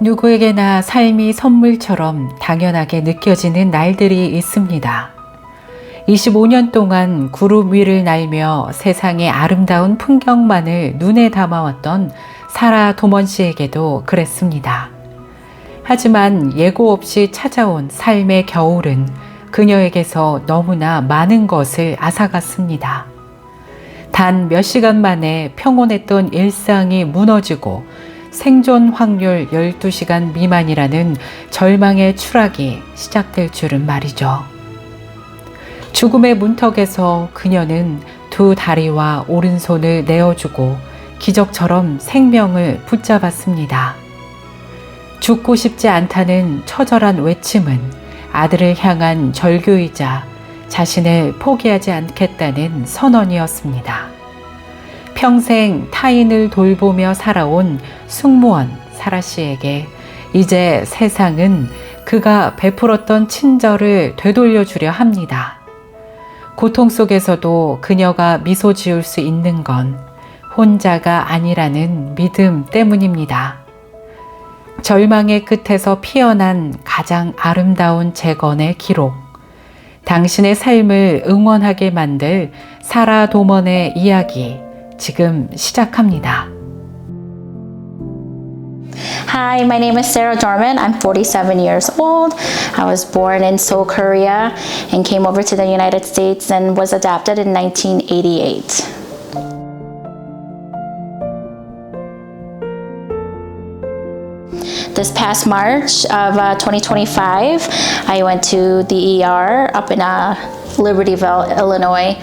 누구에게나 삶이 선물처럼 당연하게 느껴지는 날들이 있습니다. 25년 동안 구름 위를 날며 세상의 아름다운 풍경만을 눈에 담아왔던 사라 도먼 씨에게도 그랬습니다. 하지만 예고 없이 찾아온 삶의 겨울은 그녀에게서 너무나 많은 것을 앗아갔습니다. 단 몇 시간 만에 평온했던 일상이 무너지고 생존 확률 12시간 미만이라는 절망의 추락이 시작될 줄은 말이죠. 죽음의 문턱에서 그녀는 두 다리와 오른손을 내어주고 기적처럼 생명을 붙잡았습니다. 죽고 싶지 않다는 처절한 외침은 아들을 향한 절규이자 자신을 포기하지 않겠다는 선언이었습니다. 평생 타인을 돌보며 살아온 승무원 사라 씨에게 이제 세상은 그가 베풀었던 친절을 되돌려주려 합니다. 고통 속에서도 그녀가 미소 지을 수 있는 건 혼자가 아니라는 믿음 때문입니다. 절망의 끝에서 피어난 가장 아름다운 재건의 기록. 당신의 삶을 응원하게 만들 사라 도먼의 이야기 지금 시작합니다. Hi, my name is Sarah Dorman. I'm 47 years old. I was born in Seoul, Korea, and came over to the United States and was adopted in 1988. This past March of 2025, I went to the ER up in Libertyville, Illinois,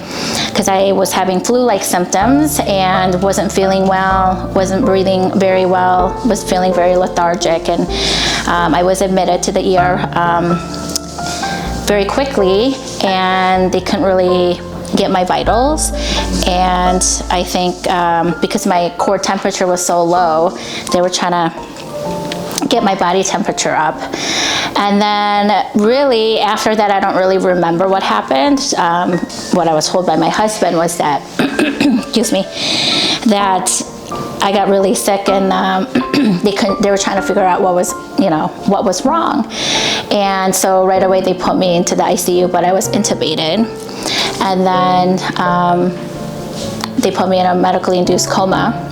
because I was having flu-like symptoms and wasn't feeling well, wasn't breathing very well, was feeling very lethargic, and I was admitted to the ER very quickly, and they couldn't really get my vitals, and I think because my core temperature was so low, they were trying to get my body temperature up. And then really after that, I don't really remember what happened. What I was told by my husband was that, excuse me, that I got really sick and they were trying to figure out what was wrong. And so right away they put me into the ICU, but I was intubated. And then they put me in a medically induced coma.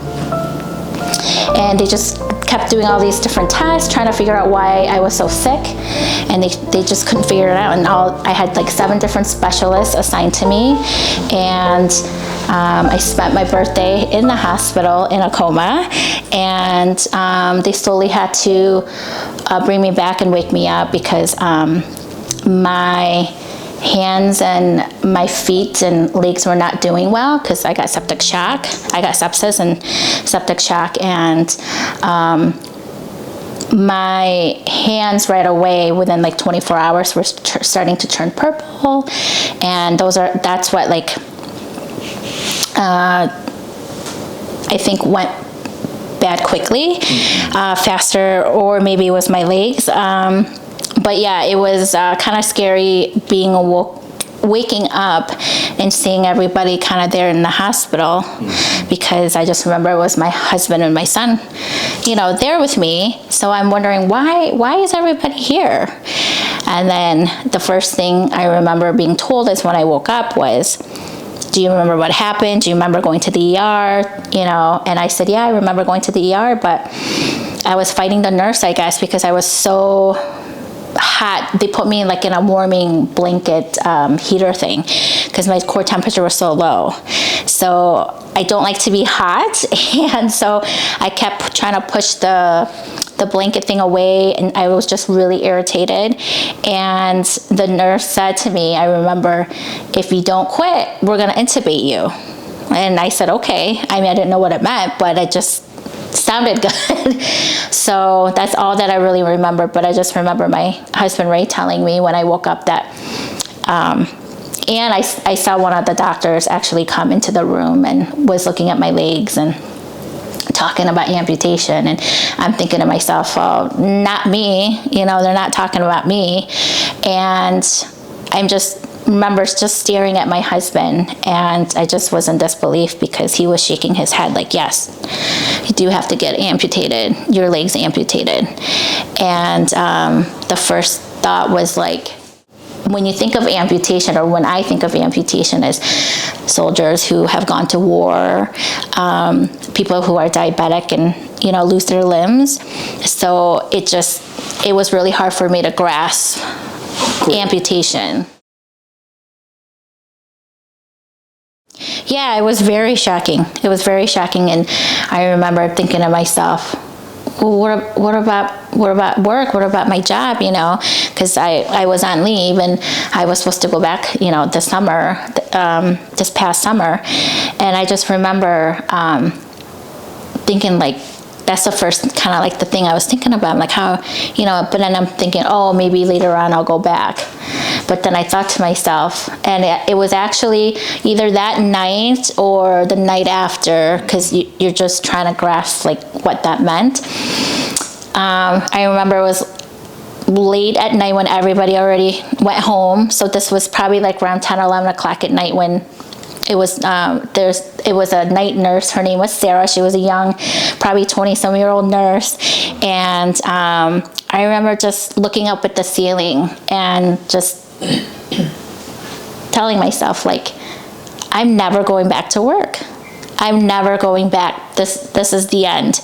And they just kept doing all these different tests, trying to figure out why I was so sick, and they just couldn't figure it out. And I had like 7 different specialists assigned to me, and I spent my birthday in the hospital in a coma, and they slowly had to bring me back and wake me up because my hands and my feet and legs were not doing well because I got septic shock. I got sepsis and septic shock, and my hands right away within like 24 hours were starting to turn purple, and that's what like I think went bad quickly, faster, or maybe it was my legs. But yeah, it was kind of scary being waking up and seeing everybody kind of there in the hospital, because I just remember it was my husband and my son, there with me. So I'm wondering why is everybody here? And then the first thing I remember being told is when I woke up was, do you remember what happened? Do you remember going to the ER? And I said, yeah, I remember going to the ER, but I was fighting the nurse, I guess, because I was so hot. They put me in a warming blanket heater thing because my core temperature was so low. So I don't like to be hot, and so I kept trying to push the blanket thing away, and I was just really irritated. And the nurse said to me, I remember, if you don't quit, we're gonna intubate you. And I said, okay. I mean, I didn't know what it meant, but it just sounded good. So that's all that I really remember. But I just remember my husband Ray telling me when I woke up that, and I saw one of the doctors actually come into the room and was looking at my legs and talking about amputation. And I'm thinking to myself, well, not me, they're not talking about me. And I'm just remember just staring at my husband, and I just was in disbelief because he was shaking his head like, yes, you do have to get amputated, your legs amputated. And the first thought was like, when you think of amputation, or when I think of amputation, as soldiers who have gone to war, people who are diabetic and, you know, lose their limbs. So it was really hard for me to grasp amputation. Yeah, it was very shocking. It was very shocking, and I remember thinking to myself, well, what about work? What about my job? You know, because I was on leave and I was supposed to go back, you know, this past summer, and I just remember thinking like, that's the first kind of like the thing I was thinking about. I'm like, how, you know, but then I'm thinking, oh, maybe later on I'll go back. But then I thought to myself, and it was actually either that night or the night after, because you're just trying to grasp like what that meant. I remember it was late at night when everybody already went home. So this was probably like around 10 or 11 o'clock at night when it was a night nurse. Her name was Sarah. She was a young, probably 20-some-year-old nurse. And I remember just looking up at the ceiling and just telling myself, like, I'm never going back to work. I'm never going back. This is the end.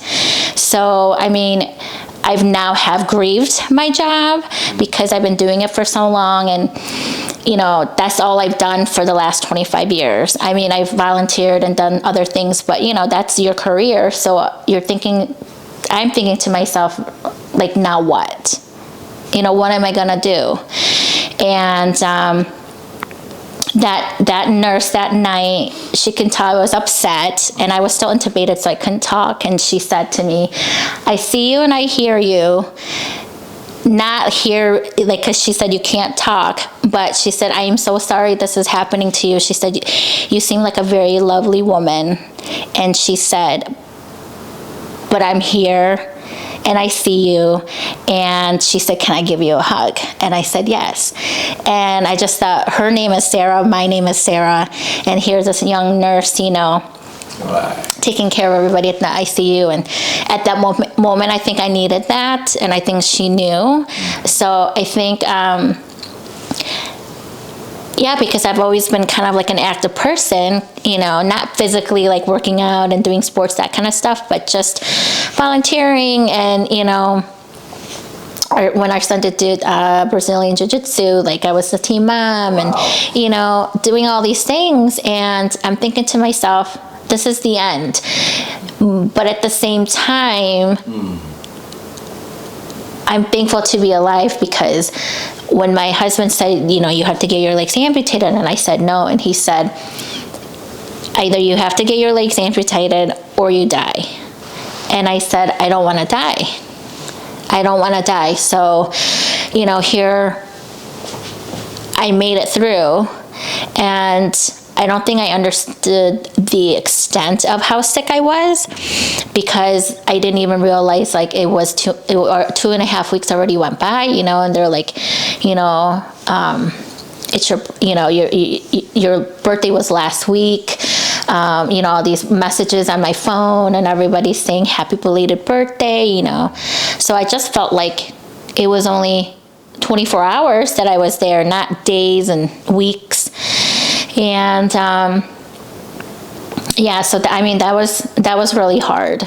So, I mean, I've now have grieved my job because I've been doing it for so long, and you know, that's all I've done for the last 25 years. I mean, I've volunteered and done other things, but you know, that's your career. So I'm thinking to myself, like, now what? You know, what am I gonna do? And that nurse that night, she can tell I was upset, and I was still intubated, so I couldn't talk. And she said to me, I see you and I hear you. Not hear, like, because she said you can't talk, but she said, I am so sorry this is happening to you. She said, you seem like a very lovely woman. And she said, but I'm here and I see you. And she said, can I give you a hug? And I said, yes. And I just thought, her name is Sarah, my name is Sarah, and here's this young nurse, you know, taking care of everybody at the ICU. And at that moment, I think I needed that, and I think she knew. So I think, yeah, because I've always been kind of like an active person, you know, not physically like working out and doing sports, that kind of stuff, but just volunteering. And, you know, when our son did Brazilian Jiu-Jitsu, like I was the team mom. Wow. And, you know, doing all these things. And I'm thinking to myself, this is the end. But at the same time, I'm thankful to be alive, because when my husband said, you know, you have to get your legs amputated, and I said no, and he said, either you have to get your legs amputated or you die. And I said, I don't want to die. I don't want to die. So, you know, here I made it through, and I don't think I understood the extent of how sick I was, because I didn't even realize, like, it was 2.5 weeks already went by, you know, and they're like, you know, it's your, you know, your birthday was last week. You know, all these messages on my phone, and everybody's saying happy belated birthday, you know. So I just felt like it was only 24 hours that I was there, not days and weeks. And yeah, so I mean, that was really hard.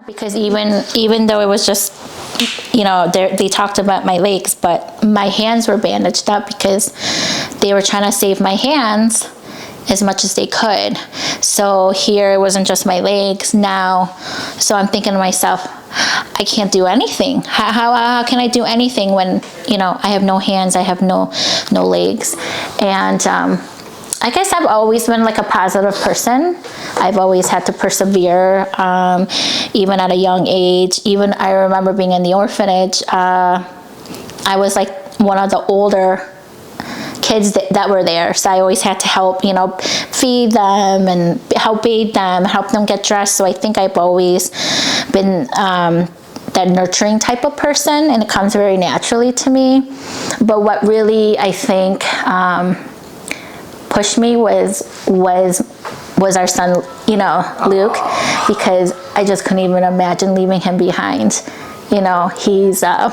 Because even though it was just, you know, they talked about my legs, but my hands were bandaged up because they were trying to save my hands as much as they could. So here it wasn't just my legs now. So I'm thinking to myself, I can't do anything. How can I do anything when, you know, I have no hands, I have no legs. And I guess I've always been like a positive person. I've always had to persevere, even at a young age. Even I remember being in the orphanage. I was like one of the older kids that were there, so I always had to help, you know, feed them and help bathe them, help them get dressed. So I think I've always been that nurturing type of person, and it comes very naturally to me. But what really, I think, pushed me was our son, you know, Luke, because I just couldn't even imagine leaving him behind. You know, he's, so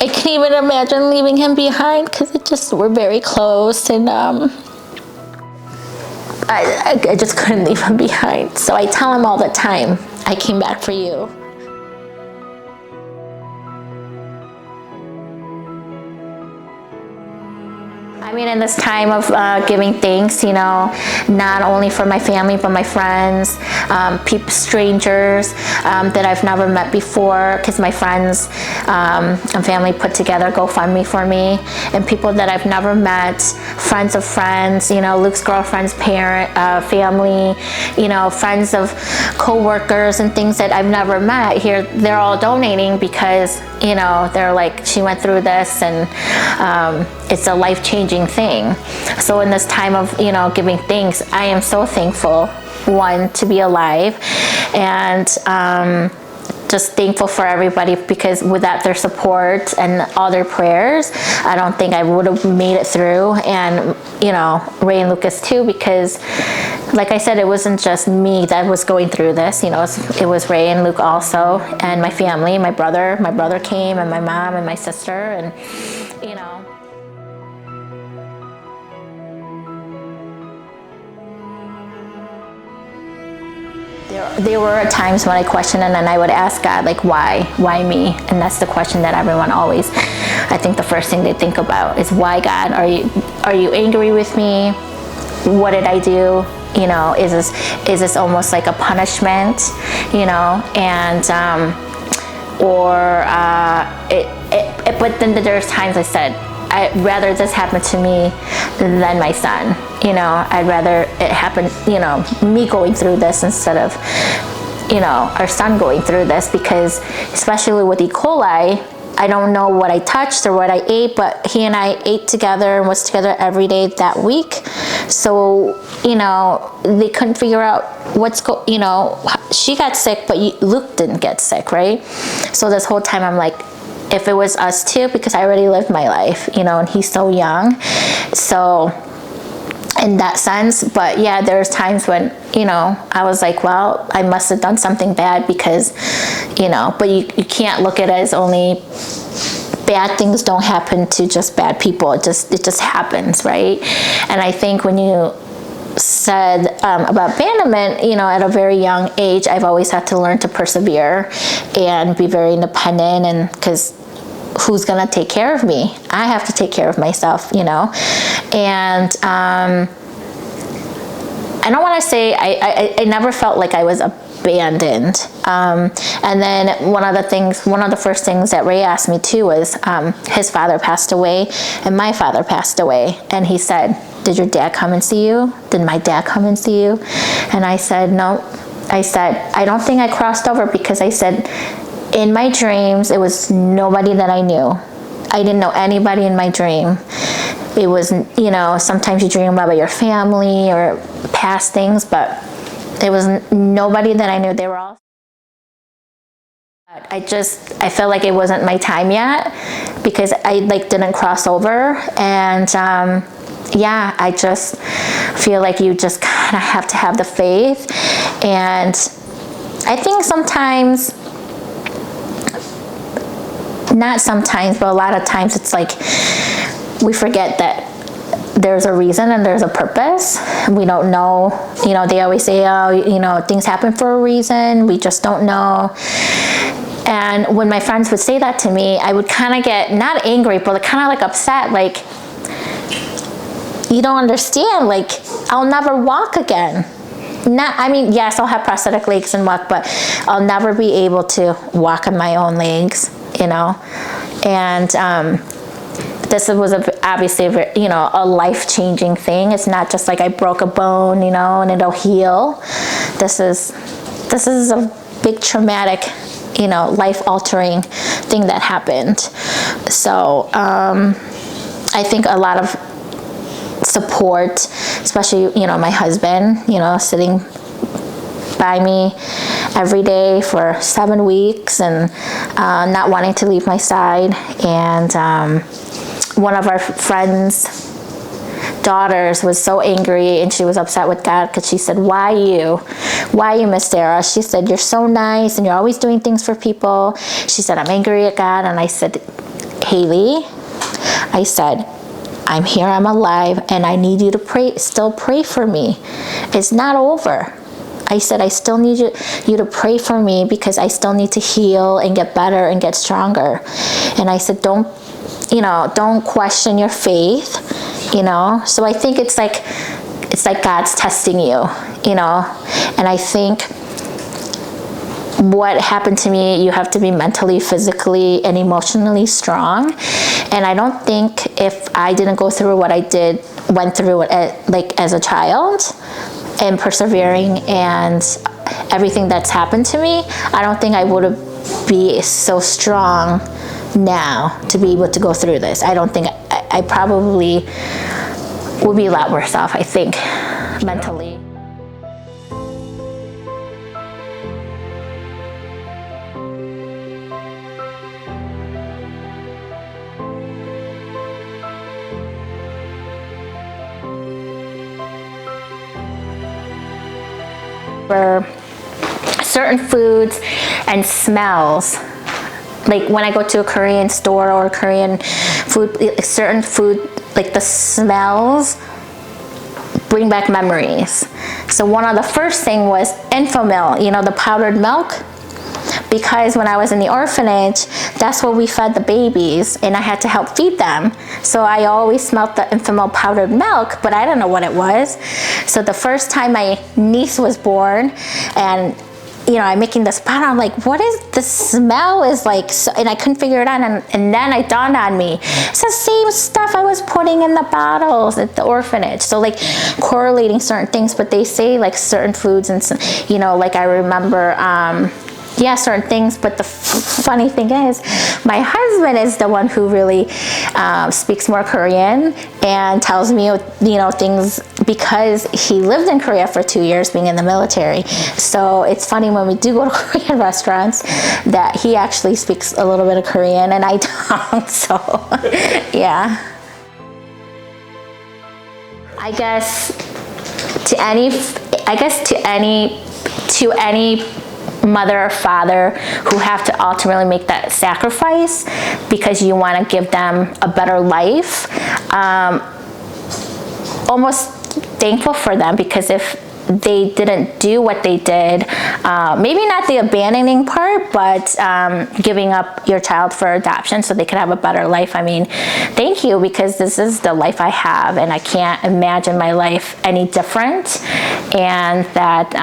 I can't even imagine leaving him behind, because we're very close, and I just couldn't leave him behind. So I tell him all the time, I came back for you. I mean, in this time of giving thanks, you know, not only for my family, but my friends, strangers that I've never met before, because my friends and family put together GoFundMe for me, and people that I've never met, friends of friends, you know, Luke's girlfriend's family, you know, friends of co-workers and things that I've never met here, they're all donating because, you know, they're like, she went through this, and it's a life-changing thing. So in this time of, you know, giving thanks, I am so thankful, one, to be alive, and just thankful for everybody, because without their support and all their prayers, I don't think I would have made it through. And, you know, Ray and Lucas too, because like I said, it wasn't just me that was going through this, you know, it was Ray and Luke also, and my family, my brother came, and my mom and my sister, and, you know. There were times when I questioned, and then I would ask God, like, why me? And that's the question that everyone always, I think the first thing they think about is, why, God? Are you angry with me? What did I do? You know, is this almost like a punishment? You know, and but then there's times I said, I'd rather this happen to me than my son. You know, I'd rather it happen, you know, me going through this instead of, you know, our son going through this, because especially with E. coli, I don't know what I touched or what I ate, but he and I ate together and was together every day that week. So, you know, they couldn't figure out you know, she got sick, but Luke didn't get sick, right? So this whole time I'm like, if it was us too, because I already lived my life, you know, and he's so young. So in that sense, but yeah, there's times when, you know, I was like, well, I must have done something bad, because, you know, but you can't look at it as only bad things don't happen to just bad people. It just happens, right? And I think when you said about abandonment, you know, at a very young age, I've always had to learn to persevere and be very independent, and because who's gonna take care of me? I have to take care of myself, you know. And I don't want to say I never felt like I was abandoned. And then one of the first things that Ray asked me too was his father passed away, and my father passed away, and he said, did your dad come and see you? Did my dad come and see you? And I said, no. I said, I don't think I crossed over, because I said, in my dreams, it was nobody that I knew. I didn't know anybody in my dream. It was, you know, sometimes you dream about your family or past things, but it was nobody that I knew. They were all... I felt like it wasn't my time yet, because I didn't cross over. And yeah, I just feel like you just kind of have to have the faith. And I think sometimes, not sometimes, but a lot of times, it's like we forget that there's a reason and there's a purpose. We don't know, you know, they always say, oh, you know, things happen for a reason. We just don't know. And when my friends would say that to me, I would kind of get, not angry, but kind of like upset, like, you don't understand, like, I'll never walk again. I mean, yes, I'll have prosthetic legs and walk, but I'll never be able to walk on my own legs, you know. And this was obviously you know, a life-changing thing. It's not just like I broke a bone, you know, and it'll heal. This is a big traumatic, you know, life-altering thing that happened. So I think a lot of support, especially, you know, my husband, you know, sitting by me every day for 7 weeks and not wanting to leave my side. And one of our friends' daughters was so angry and she was upset with God because she said, why you, Miss Sarah? She said, you're so nice and you're always doing things for people. She said, I'm angry at God. And I said, Haley, I said, I'm here, I'm alive, and I need you to still pray for me. It's not over. I said, I still need you to pray for me because I still need to heal and get better and get stronger. And I said, don't question your faith, So I think it's like God's testing you, And I think what happened to me, you have to be mentally, physically, and emotionally strong. And I don't think if I didn't go through what I went through as a child and persevering and everything that's happened to me, I don't think I would be so strong now to be able to go through this. I don't think I probably would be a lot worse off, I think, mentally. For certain foods and smells, like when I go to a Korean store or Korean food, certain food, like the smells bring back memories. So one of the first thing was Infamil, the powdered milk. Because when I was in the orphanage, that's what we fed the babies, and I had to help feed them. So I always smelled the Infamil powdered milk, but I didn't know what it was. So the first time my niece was born, and I'm making this pot, I'm like, what is the smell is like, so, and I couldn't figure it out, and then it dawned on me, it's the same stuff I was putting in the bottles at the orphanage. So like correlating certain things, but they say like certain foods and like I remember certain things, but the funny thing is my husband is the one who really speaks more Korean and tells me things because he lived in Korea for 2 years being in the military. So it's funny when we do go to Korean restaurants that he actually speaks a little bit of Korean and I don't. So yeah, I guess to any mother or father who have to ultimately make that sacrifice because you want to give them a better life, almost thankful for them, because if they didn't do what they did, maybe not the abandoning part, but giving up your child for adoption so they could have a better life. I mean, thank you, because this is the life I have and I can't imagine my life any different. And that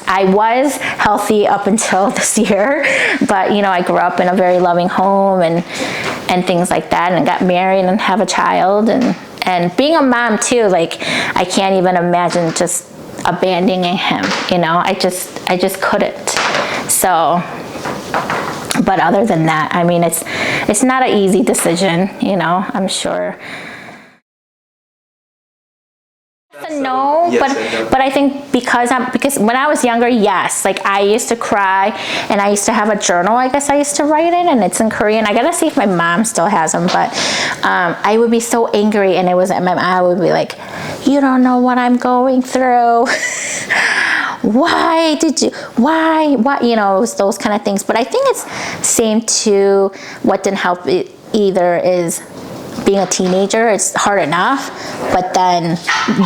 I was healthy up until this year, but I grew up in a very loving home and things like that, and got married and have a child, and being a mom too, like I can't even imagine just abandoning him, I just couldn't. So, but other than that, I mean, it's not an easy decision, I'm sure. No, but I think because when I was younger, yes, like I used to cry and I used to have a journal, I guess I used to write in, and it's in Korean. I gotta see if my mom still has them, but I would be so angry, and my mom would be like, you don't know what I'm going through. Why, it was those kind of things. But I think it's same to what didn't help it either is being a teenager. It's hard enough, but then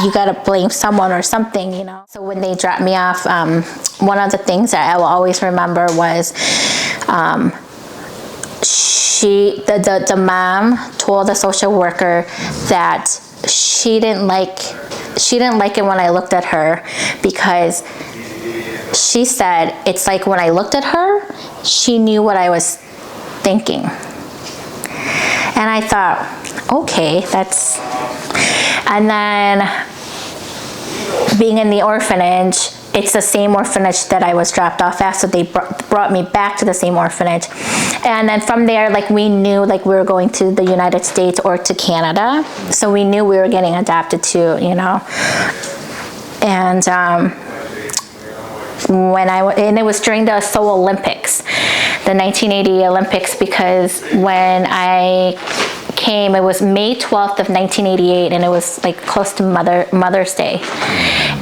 you gotta blame someone or something, So when they dropped me off, one of the things that I will always remember was the mom told the social worker that she didn't like it when I looked at her, because she said it's like when I looked at her, she knew what I was thinking. And I thought, okay, and then being in the orphanage, it's the same orphanage that I was dropped off at, so they brought me back to the same orphanage. And then from there, like we knew like we were going to the United States or to Canada, so we knew we were getting adopted too, And and it was during the Seoul Olympics, the 1980 Olympics, because when I came, it was May 12th of 1988, and it was like close to Mother's Day.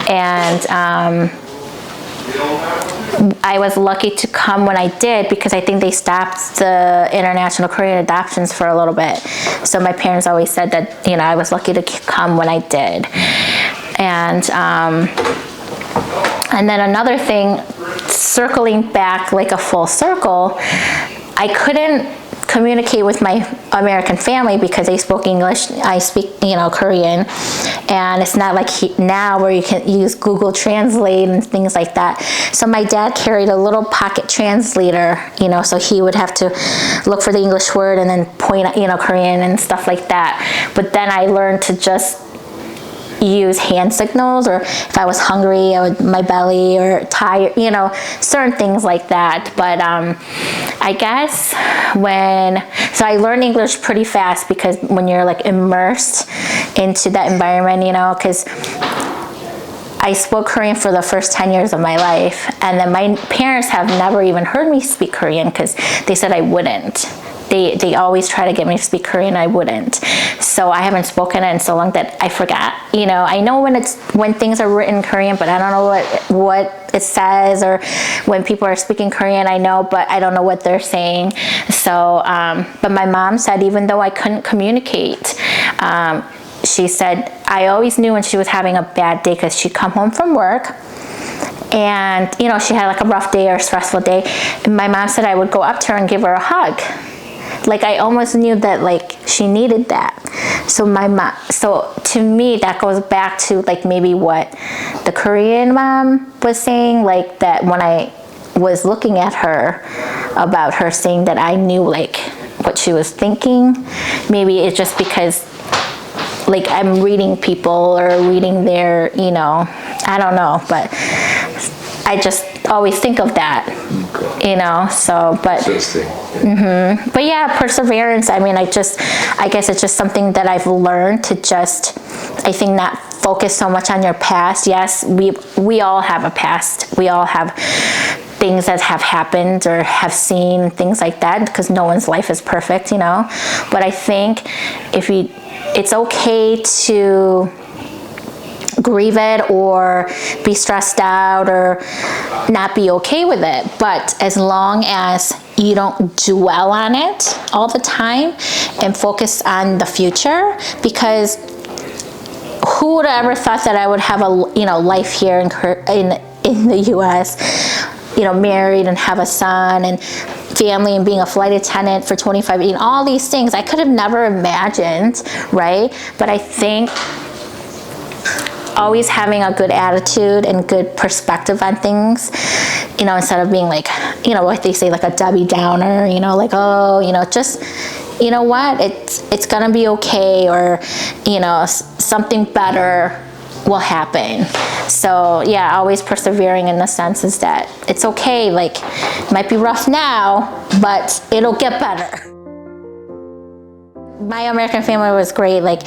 And I was lucky to come when I did, because I think they stopped the international Korean adoptions for a little bit. So my parents always said that, you know, I was lucky to come when I did. And then another thing, circling back like a full circle, I couldn't communicate with my American family because they spoke English. I speak, you know, Korean, and it's not like now where you can use Google Translate and things like that. So my dad carried a little pocket translator, you know, so he would have to look for the English word and then point out, you know, Korean and stuff like that. But then I learned to just use hand signals, or if I was hungry, my belly, or tired, you know, certain things like that. But I guess so I learned English pretty fast, because when you're like immersed into that environment, you know, because I spoke Korean for the first 10 years of my life, and then my parents have never even heard me speak Korean because they said I wouldn't. They always try to get me to speak Korean, I wouldn't. So I haven't spoken it in so long that I forgot. You know, I know when things are written in Korean, but I don't know what it says, or when people are speaking Korean, I know, but I don't know what they're saying. So, but my mom said, even though I couldn't communicate, she said, I always knew when she was having a bad day, because she'd come home from work, and, you know, she had like a rough day or a stressful day. And my mom said I would go up to her and give her a hug. Like, I almost knew that, like, she needed that. So so to me, that goes back to like maybe what the Korean mom was saying, like that when I was looking at her, about her saying that I knew like what she was thinking. Maybe it's just because like I'm reading people or reading their, you know, I don't know, but I just always think of that, you know, so, but, but yeah, perseverance, I mean, I guess it's just something that I've learned to just, I think, not focus so much on your past. Yes, we all have a past. We all have things that have happened or have seen, things like that, because no one's life is perfect, you know, but I think it's okay to grieve it or be stressed out or not be okay with it, but as long as you don't dwell on it all the time and focus on the future, because who would have ever thought that I would have a, you know, life here in the US, you know, married and have a son and family and being a flight attendant for 25 years, all these things I could have never imagined, right? But I think always having a good attitude and good perspective on things, you know, instead of being like, you know, what they say, like a Debbie Downer, you know, like, oh, you know, just, you know what, it's gonna be okay, or, you know, something better will happen. So yeah, always persevering in the sense is that it's okay, like, it might be rough now, but it'll get better. My American family was great, like,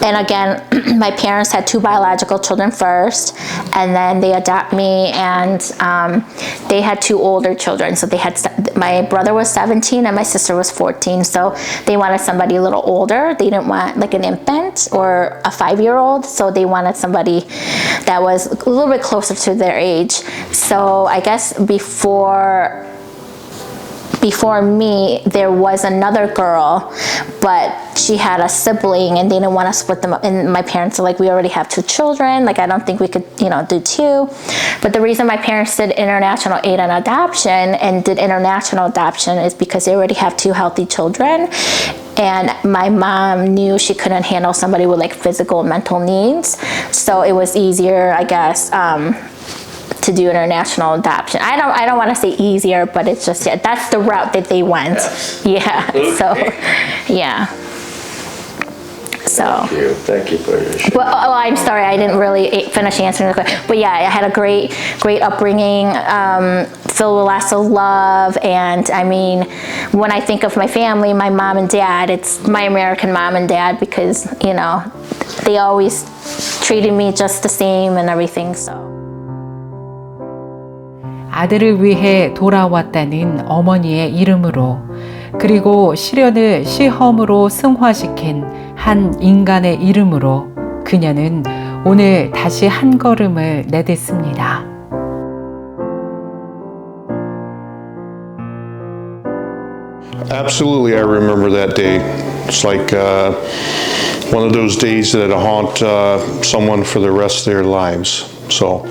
and again, my parents had 2 biological children first, and then they adopted me, and they had 2 older children. So they had, my brother was 17 and my sister was 14. So they wanted somebody a little older. They didn't want like an infant or a 5-year-old. So they wanted somebody that was a little bit closer to their age. So I guess before me, there was another girl, but she had a sibling and they didn't want to split them up. And my parents are like, we already have 2 children. Like, I don't think we could, you know, do 2. But the reason my parents did international aid and adoption and did international adoption is because they already have 2 healthy children. And my mom knew she couldn't handle somebody with like physical and mental needs. So it was easier, I guess, to do international adoption. I don't want to say easier, but it's just, yeah, that's the route that they went. Yeah. Okay. So, yeah. So. Thank you for your share. Well, I'm sorry, I didn't really finish answering the question. But yeah, I had a great upbringing, filled with lots of love. And I mean, when I think of my family, my mom and dad, it's my American mom and dad, because, you know, they always treated me just the same and everything, so. 아들을 위해 돌아왔다는 어머니의 이름으로, 그리고 시련을 시험으로 승화시킨 한 인간의 이름으로 그녀는 오늘 다시 한 걸음을 내딛습니다. Absolutely, I remember that day. It's like one of those days that haunt someone for the rest of their lives. So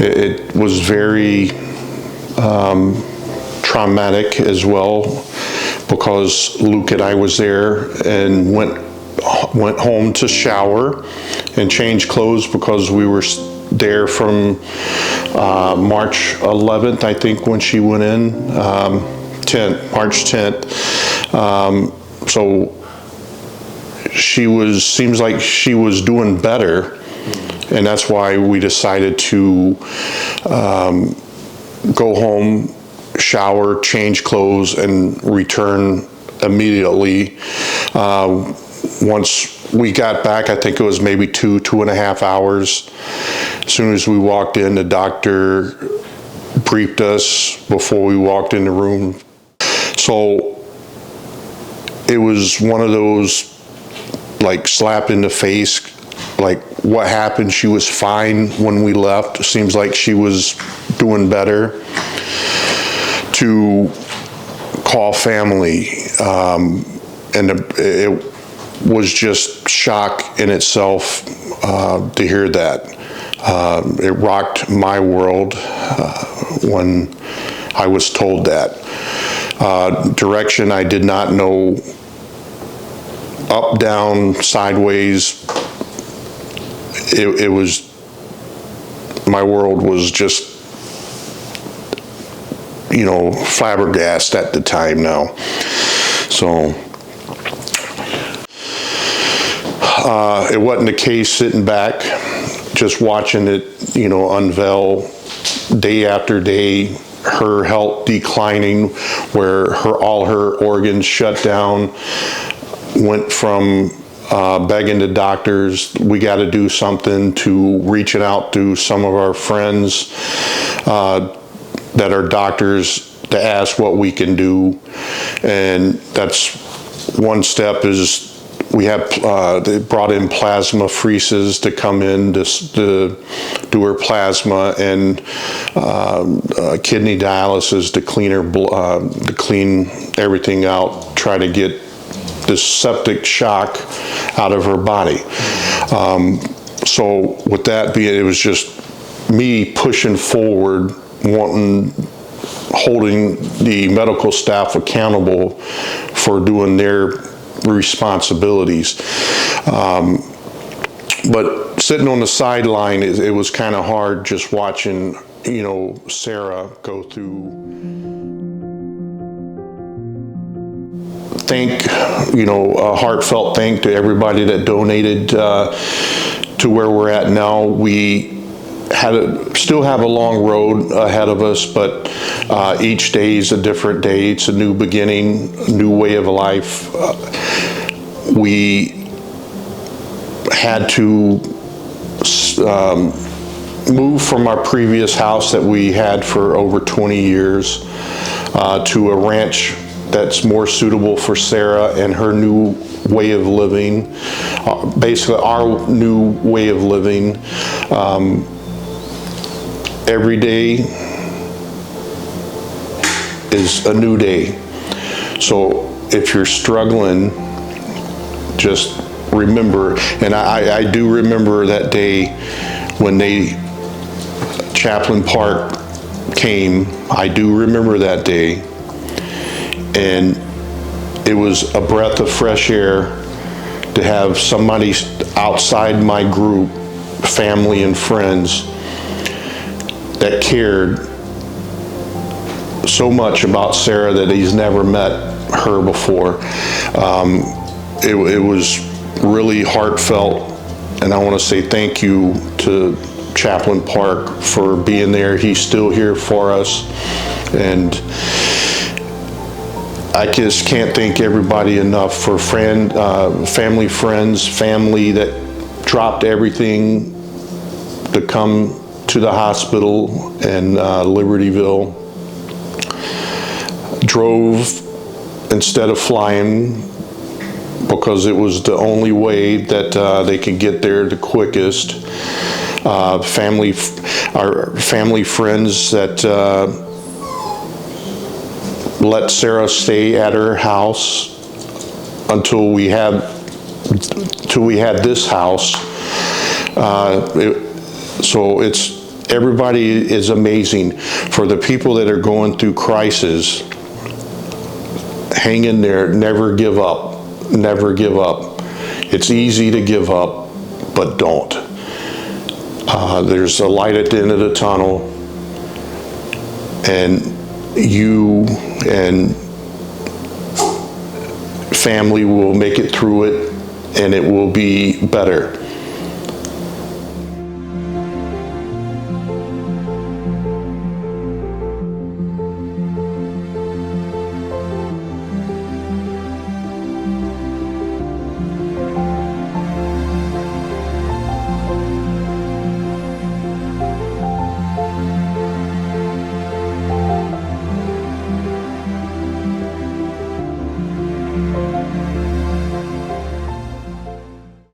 it was very traumatic as well, because Luke and I was there and went home to shower and change clothes, because we were there from March 11th, I think, when she went in. March 10th. So seems like she was doing better, and that's why we decided to go home, shower, change clothes, and return immediately. Once we got back, I think it was maybe 2.5 hours. As soon as we walked in, the doctor briefed us before we walked in the room. So it was one of those, like, slap in the face, like, what happened? She was fine when we left. It seems like she was doing better. To call family, and it was just shock in itself to hear that. It rocked my world when I was told that. Direction I did not know, up, down, sideways. It was, my world was just, flabbergasted at the time now. So it wasn't the case sitting back, just watching it, unveil day after day, her health declining, where all her organs shut down, went from begging the doctors, we got to do something, to reaching out to some of our friends that are doctors to ask what we can do. And that's one step. Is we have they brought in plasmapheresis to come in to do her plasma, and kidney dialysis to clean her to clean everything out, try to get this septic shock out of her body. So with that being, it was just me pushing forward, holding the medical staff accountable for doing their responsibilities. But sitting on the sideline, it was kind of hard just watching, Sarah go through. A heartfelt thank to everybody that donated to where we're at now. We still have a long road ahead of us, but each day is a different day. It's a new beginning, a new way of life. We had to move from our previous house that we had for over 20 years to a ranch that's more suitable for Sarah and her new way of living, basically our new way of living. Every day is a new day. So if you're struggling, just remember, and I do remember that day when Chaplain Park came. I do remember that day. And it was a breath of fresh air to have somebody outside my group, family and friends, that cared so much about Sarah that he's never met her before. It was really heartfelt, and I want to say thank you to Chaplain Park for being there. He's still here for us, and I just can't thank everybody enough for family that dropped everything to come to the hospital in Libertyville. Drove instead of flying because it was the only way that they could get there the quickest. Our family friends that let Sarah stay at her house until we had this house. So everybody is amazing. For the people that are going through crisis, hang in there, never give up, never give up. It's easy to give up, but don't. There's a light at the end of the tunnel, and you and family will make it through it, and it will be better.